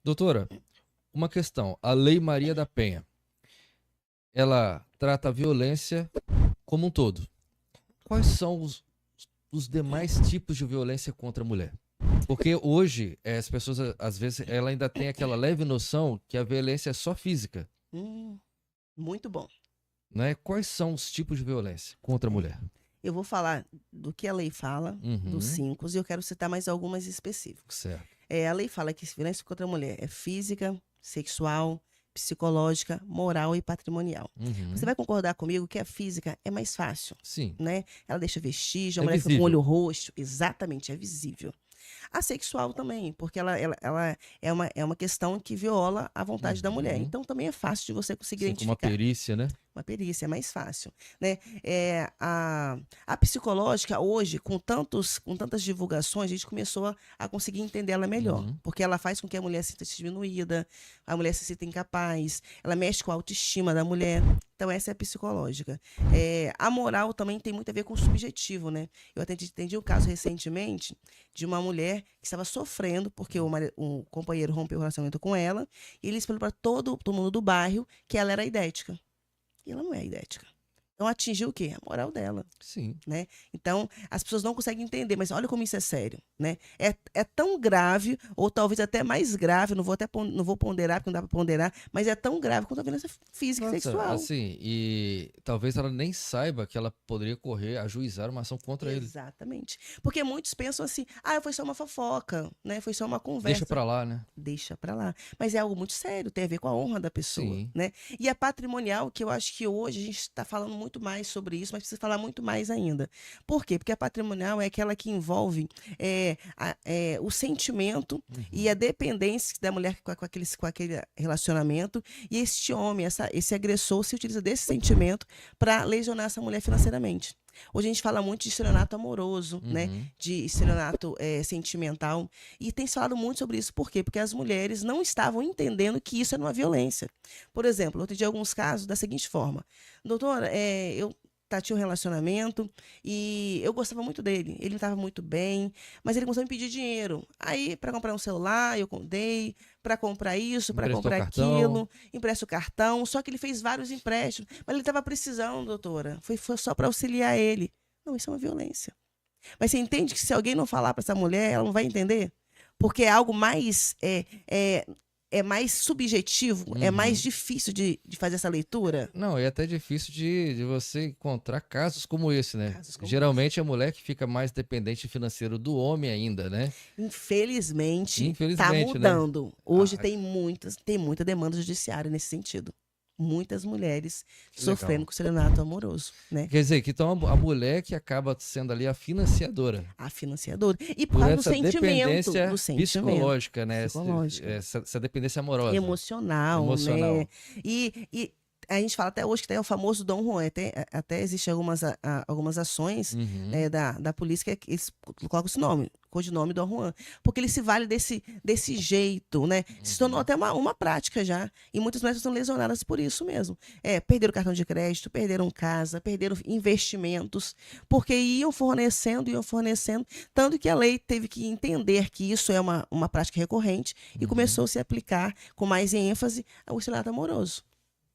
Doutora, uma questão. A Lei Maria da Penha, ela trata a violência como um todo. Quais são os demais tipos de violência contra a mulher? Porque hoje, as pessoas, às vezes, ela ainda tem aquela leve noção que a violência é só física, Muito bom. né? Quais são os tipos de violência contra a mulher? Eu vou falar do que a lei fala, dos Uhum, 5, e eu quero citar mais algumas específicas. certo. A lei fala que violência contra a mulher é física, sexual, psicológica, moral e patrimonial. Você Uhum, vai concordar comigo que a física é mais fácil, sim. né? Ela deixa vestígio, a É mulher fica com o visível. olho roxo, exatamente, é visível. A sexual também, porque ela é uma questão que viola a vontade da mulher. Uhum. Então também é fácil de você conseguir Sim, com uma identificar. perícia, né? Uma perícia, é mais fácil, né? A psicológica, hoje, com tantas divulgações, a gente começou a conseguir entender ela melhor. Uhum. Porque ela faz com que a mulher se sinta diminuída, a mulher se sinta incapaz, ela mexe com a autoestima da mulher. Então, essa é a psicológica. A moral também tem muito a ver com o subjetivo, né? Eu até entendi um caso recentemente de uma mulher que estava sofrendo porque o companheiro rompeu o relacionamento com ela e ele explicou para todo mundo do bairro que ela era idética. E ela não é idética. Então atingiu o quê? A moral dela, Sim. né? Então as pessoas não conseguem entender, mas olha como isso é sério, né? É tão grave, ou talvez até mais grave, não vou ponderar, porque não dá para ponderar, mas é tão grave quanto a violência física e Nossa, sexual. assim, e talvez ela nem saiba que ela poderia correr, ajuizar uma ação contra ele. Exatamente. Porque muitos pensam assim, foi só uma fofoca, né? Foi só uma Deixa conversa. pra lá, né? Deixa pra lá. Mas é algo muito sério, tem a ver com a honra da pessoa, Sim. né? E a patrimonial, que eu acho que hoje a gente está falando muito mais sobre isso, mas precisa falar muito mais ainda. Por quê? Porque a patrimonial é aquela que envolve o sentimento e a Uhum. dependência da mulher com aquele relacionamento, e este homem, esse agressor, se utiliza desse sentimento para lesionar essa mulher financeiramente. Hoje a gente fala muito de estelionato amoroso, né? Uhum. De estelionato sentimental. E tem se falado muito sobre isso. Por quê? Porque as mulheres não estavam entendendo que isso era uma violência. Por exemplo, outro dia alguns casos da seguinte forma. Doutora, eu tinha um relacionamento e eu gostava muito dele. Ele me estava muito bem, mas ele começou a me pedir dinheiro. Aí, para comprar um celular, eu dei, para comprar isso, para Emprestou comprar cartão. aquilo, empresto o cartão. Só que ele fez vários empréstimos, mas ele estava precisando, doutora. Foi só para auxiliar ele. Não, isso é uma violência. Mas você entende que se alguém não falar para essa mulher, ela não vai entender? Porque é algo é mais subjetivo, é mais Uhum. difícil de fazer essa leitura. Não, é até difícil de você encontrar casos como esse, né? Casos como esse. Geralmente a mulher que fica mais dependente financeiro do homem ainda, né? Infelizmente, está Infelizmente, né? mudando. Hoje Ah, tem muita demanda judiciária nesse sentido. Muitas mulheres que sofrendo legal. com estelionato amoroso, né? Quer dizer, que então a mulher que acaba sendo ali a financiadora. A financiadora. E por Por causa essa do dependência sentimento psicológica, né? psicológico. Essa dependência amorosa, Emocional, né? emocional. E a gente fala até hoje que tem o famoso Dom Juan, até existem algumas ações, Uhum, né, da polícia que eles colocam esse nome, codinome Dom Juan, porque ele se vale desse jeito, né? Se tornou uhum, até uma prática já, e muitas mulheres são lesionadas por isso mesmo. Perderam cartão de crédito, perderam casa, perderam investimentos, porque iam fornecendo, tanto que a lei teve que entender que isso é uma prática recorrente e uhum. começou a se aplicar com mais ênfase ao estelionato amoroso.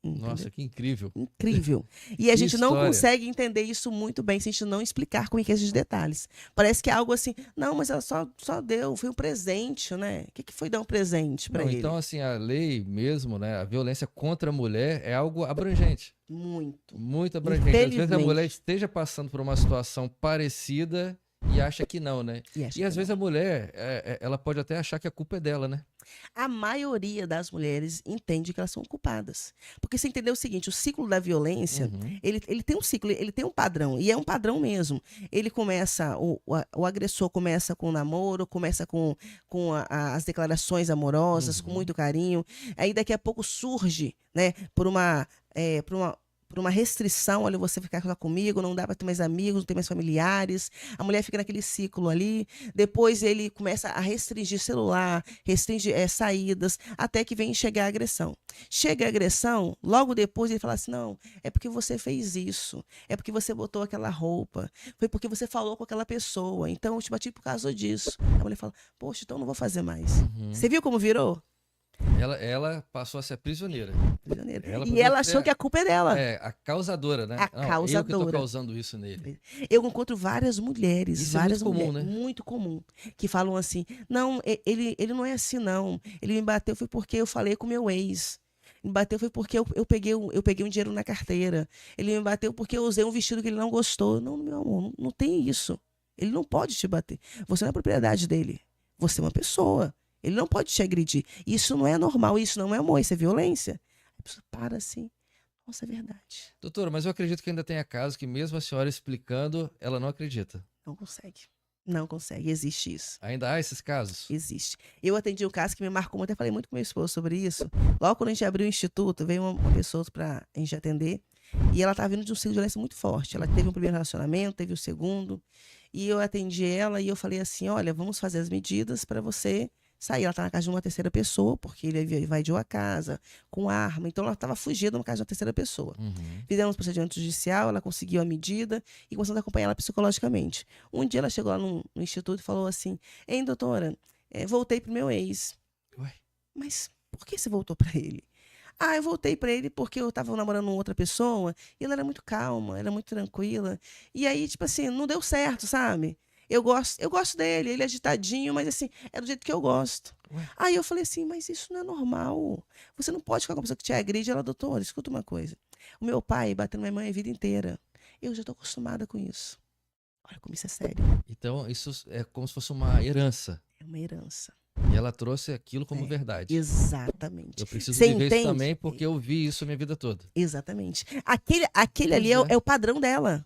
Entendeu? Nossa, que incrível. Incrível. E a Que gente não história. consegue entender isso muito bem se a gente não explicar com esses detalhes. Parece que é algo assim, não, mas ela só deu, foi um presente, né? O que foi dar um presente para Não, então ele? assim, a lei mesmo, né? A violência contra a mulher é algo abrangente. Muito. Muito abrangente. Às vezes a mulher Infelizmente. esteja passando por uma situação parecida e acha que não, né? E acho E que às vezes não. a mulher, ela pode até achar que a culpa é dela, né? A maioria das mulheres entende que elas são culpadas. Porque você entendeu o seguinte, o ciclo da violência, Uhum, ele tem um ciclo, ele tem um padrão, e é um padrão mesmo. Ele começa, o agressor começa com o namoro, começa com as declarações amorosas, com uhum, muito carinho, aí daqui a pouco surge, né, por uma restrição, olha, você ficar só comigo, não dá para ter mais amigos, não ter mais familiares. A mulher fica naquele ciclo ali. Depois ele começa a restringir celular, restringe saídas, até que vem chegar a agressão. Chega a agressão, logo depois ele fala assim: não, é porque você fez isso, é porque você botou aquela roupa, foi porque você falou com aquela pessoa, então eu te bati por causa disso. A mulher fala: poxa, então eu não vou fazer mais. uhum. Você viu como virou? Ela passou a ser prisioneira. Prisioneira. Ela E podia ela ser achou que a culpa é dela. a causadora, né? A Não, eu que tô causadora. causando isso nele. Eu encontro várias mulheres, Isso é muito várias comum, mulheres, né? muito comum, que falam assim: não, ele não é assim, não. Ele me bateu foi porque eu falei com meu ex. Me bateu foi porque eu peguei um dinheiro na carteira. Ele me bateu porque eu usei um vestido que ele não gostou. Não, meu amor, não tem isso. Ele não pode te bater. Você não é propriedade dele. Você é uma pessoa. Ele não pode te agredir. Isso não é normal, isso não é amor, isso é violência. A pessoa para assim. Nossa, é verdade. Doutora, mas eu acredito que ainda tenha casos que mesmo a senhora explicando, ela não acredita. Não consegue. Não consegue. Existe isso. Ainda há esses casos? Existe. Eu atendi um caso que me marcou muito, eu falei muito com meu esposo sobre isso. Logo quando a gente abriu o instituto, veio uma pessoa para a gente atender, e ela estava vindo de um ciclo de violência muito forte. Ela teve um primeiro relacionamento, teve o segundo, e eu atendi ela e eu falei assim, olha, vamos fazer as medidas para você sair. Ela está na casa de uma terceira pessoa, porque ele invadiu a casa com arma, então ela estava fugindo na casa de uma terceira pessoa. Uhum. Fizemos procedimento judicial, ela conseguiu a medida e começamos a acompanhar ela psicologicamente. Um dia ela chegou lá no instituto e falou assim, hein, doutora, voltei pro meu ex. Ué? Mas por que você voltou para ele? Ah, eu voltei para ele porque eu estava namorando outra pessoa e ela era muito calma, era muito tranquila. E aí, tipo assim, não deu certo, sabe? Eu gosto dele, ele é agitadinho, mas assim, é do jeito que eu gosto. Ué? Aí eu falei assim, mas isso não é normal. Você não pode ficar com uma pessoa que te agride. Ela, doutora, escuta uma coisa. O meu pai bateu na minha mãe a vida inteira. Eu já estou acostumada com isso. Olha como isso é sério. Então, isso é como se fosse uma herança. É uma herança. E ela trouxe aquilo como É, verdade. Exatamente. Eu preciso Você viver isso entende? também porque eu vi isso a minha vida toda. Exatamente. Aquele ali Pois é. é o padrão dela.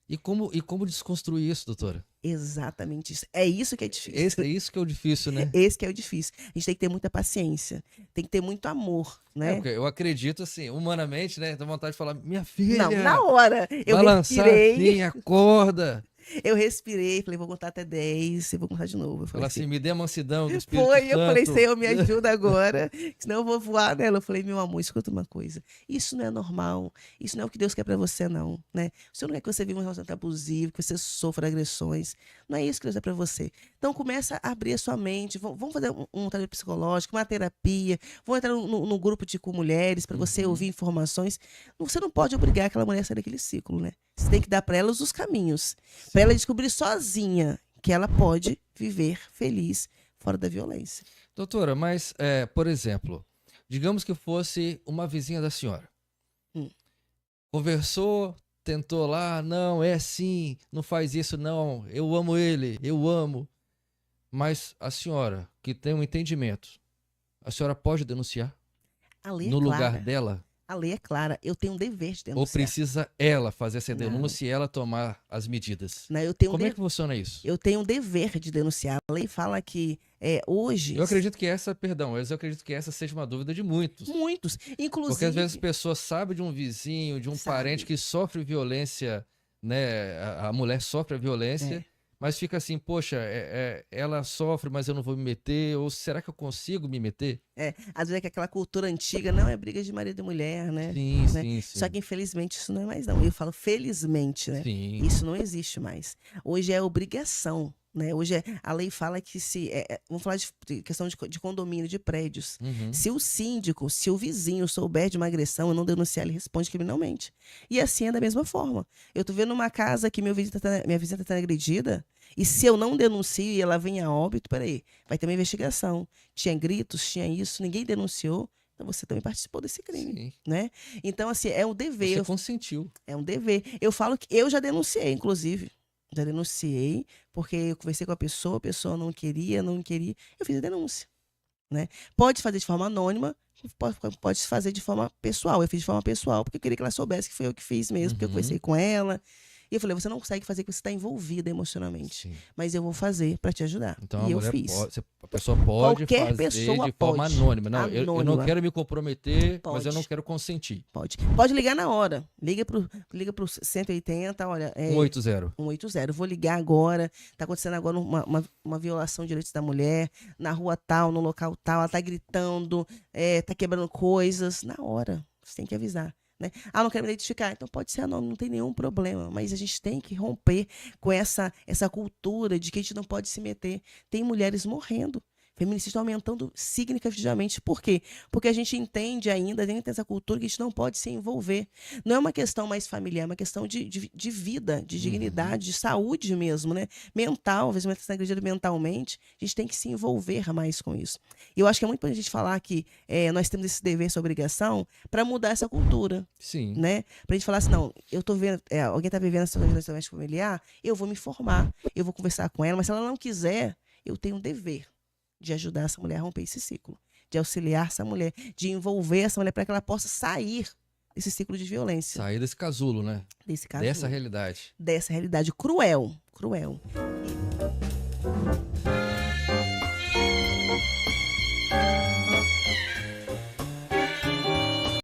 E como desconstruir isso, doutora? Exatamente isso. É isso que é difícil. É isso que é o difícil, né? Esse que é o difícil. A gente tem que ter muita paciência. Tem que ter muito amor, né? Porque eu acredito, assim, humanamente, né? Dá vontade de falar, minha filha, Não, na hora. Eu balançar respirei. assim, acorda. Eu respirei, falei, vou contar até 10, eu vou contar de novo. Eu falei Fala assim, me dê a mansidão do Espírito foi, Santo. eu falei, Senhor, me ajuda agora, senão eu vou voar nela. Eu falei, meu amor, escuta uma coisa, isso não é normal, isso não é o que Deus quer pra você, não, né? O Senhor não quer que você viva um relacionamento abusivo, que você sofra agressões, não é isso que Deus quer pra você. Então começa a abrir a sua mente, vamos fazer um trabalho psicológico, uma terapia, vamos entrar no grupo com mulheres para você ouvir informações. Você não pode obrigar aquela mulher a sair daquele ciclo, né? Você tem que dar para ela os caminhos, para ela descobrir sozinha que ela pode viver feliz fora da violência. Doutora, mas, por exemplo, digamos que fosse uma vizinha da senhora. Conversou, tentou lá, não, é assim, não faz isso não, eu amo ele, eu amo. Mas a senhora, que tem um entendimento, a senhora pode denunciar A lei no é lugar clara. dela? A lei é clara. Eu tenho um dever de denunciar. Ou precisa ela fazer essa Não. denúncia e ela tomar as medidas? Não, eu tenho Como é que funciona isso? Eu tenho um dever de denunciar. A lei fala que hoje... Eu acredito que essa, perdão, eu acredito que essa seja uma dúvida de muitos. Muitos, inclusive... Porque às vezes as pessoas sabem de um vizinho, de um Sabe. parente que sofre violência, né? A mulher sofre a violência, mas fica assim, poxa, ela sofre, mas eu não vou me meter, ou será que eu consigo me meter? Às vezes é que aquela cultura antiga, não, é briga de marido e mulher, né? Sim, Né? sim, sim. Só que infelizmente isso não é mais não. Eu falo felizmente, né? Sim. Isso não existe mais. Hoje é obrigação, né? Hoje a lei fala que vamos falar de questão de condomínio, de prédios. Uhum. Se o síndico, se o vizinho souber de uma agressão e não denunciar, ele responde criminalmente. E assim é da mesma forma. Eu tô vendo uma casa que minha vizinha tá sendo agredida, e se eu não denuncio e ela vem a óbito, peraí, vai ter uma investigação. Tinha gritos, tinha isso, ninguém denunciou, então você também participou desse crime, Sim. né? Então, assim, é um dever. Você consentiu. É um dever. Eu falo que eu já denunciei, inclusive. Já denunciei, porque eu conversei com a pessoa não queria, eu fiz a denúncia, né? Pode fazer de forma anônima, pode fazer de forma pessoal. Eu fiz de forma pessoal, porque eu queria que ela soubesse que foi eu que fiz mesmo, porque eu conversei com ela. E eu falei, você não consegue fazer porque você está envolvida emocionalmente. Sim. Mas eu vou fazer para te ajudar. Então E a eu mulher fiz. a pessoa pode Qualquer fazer pessoa de forma pode. anônima. Não, eu não Anônima. quero me comprometer, mas eu Pode. não quero consentir. Pode ligar na hora. Liga pro 180, olha. 180. 180. Vou ligar agora. Tá acontecendo agora uma violação de direitos da mulher. Na rua tal, no local tal. Ela tá gritando, tá quebrando coisas. Na hora. Você tem que avisar. Né? Ah, não quero me identificar. Então pode ser anônimo, não tem nenhum problema. Mas a gente tem que romper com essa cultura de que a gente não pode se meter. Tem mulheres morrendo. Feminicídios estão aumentando significativamente. Por quê? Porque a gente entende ainda, dentro dessa cultura, que a gente não pode se envolver. Não é uma questão mais familiar, é uma questão de vida, de dignidade, de saúde mesmo, né? Mental, às vezes você está agredido mentalmente, a gente tem que se envolver mais com isso. E eu acho que é muito importante a gente falar que nós temos esse dever, essa obrigação, para mudar essa cultura. Sim. Né? Pra gente falar assim, não, eu tô vendo, alguém tá vivendo essa violência doméstica familiar, eu vou me informar, eu vou conversar com ela, mas se ela não quiser, eu tenho um dever de ajudar essa mulher a romper esse ciclo, de auxiliar essa mulher, de envolver essa mulher para que ela possa sair desse ciclo de violência. Sair desse casulo, né? Desse casulo. Dessa realidade. Dessa realidade cruel.